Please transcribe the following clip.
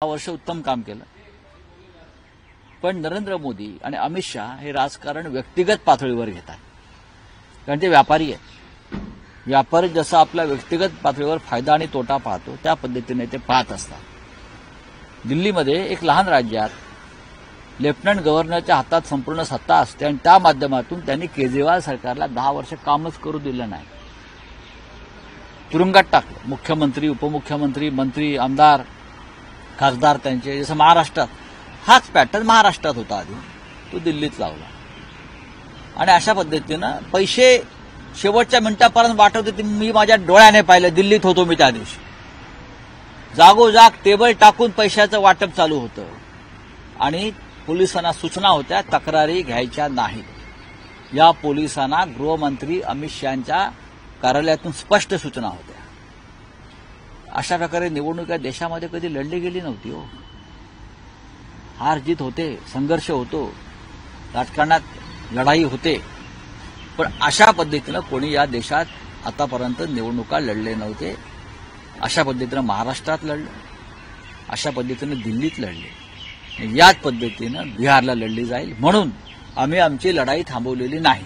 वर्ष उत्तम काम केलं, पण नरेंद्र मोदी आणि अमित शहा हे राजकारण व्यक्तिगत पातळीवर घेतात, कारण ते व्यापारी आहेत. व्यापारी जसं आपल्या व्यक्तिगत पातळीवर फायदा आणि तोटा पाहतो त्या पद्धतीने ते पाहत असतात. दिल्लीमध्ये एक लहान राज्यात लेफ्टनंट गव्हर्नरच्या हातात संपूर्ण सत्ता असते आणि त्या माध्यमातून त्यांनी केजरीवाल सरकारला 10 वर्ष कामच करू दिलं नाही, तुरुंगात टाकलं. मुख्यमंत्री, उपमुख्यमंत्री, मंत्री, आमदार, खासदार त्यांचे, जसं महाराष्ट्रात हाच पॅटर्न महाराष्ट्रात होता आधी, तो दिल्लीत लावला. आणि अशा पद्धतीनं पैसे शेवटच्या मिनिटापर्यंत वाटत होते. मी माझ्या डोळ्याने पाहिलं, दिल्लीत होतो मी त्या दिवशी. जागोजाग टेबल टाकून पैशाचं वाटप चालू होतं आणि पोलिसांना सूचना होत्या तक्रारी घ्यायच्या नाहीत. या पोलिसांना गृहमंत्री अमित शहांच्या कार्यालयातून स्पष्ट सूचना होत्या. अशा प्रकारे निवडणुका देशामध्ये कधी लढली गेली नव्हती हो. हार जीत होते, संघर्ष होतो, राजकारणात लढाई होते, पण अशा पद्धतीनं कोणी या देशात आतापर्यंत निवडणुका लढले नव्हते. अशा पद्धतीनं महाराष्ट्रात लढलं, अशा पद्धतीनं दिल्लीत लढले, याच पद्धतीनं बिहारला लढली जाईल. म्हणून आम्ही आमची लढाई थांबवलेली नाही.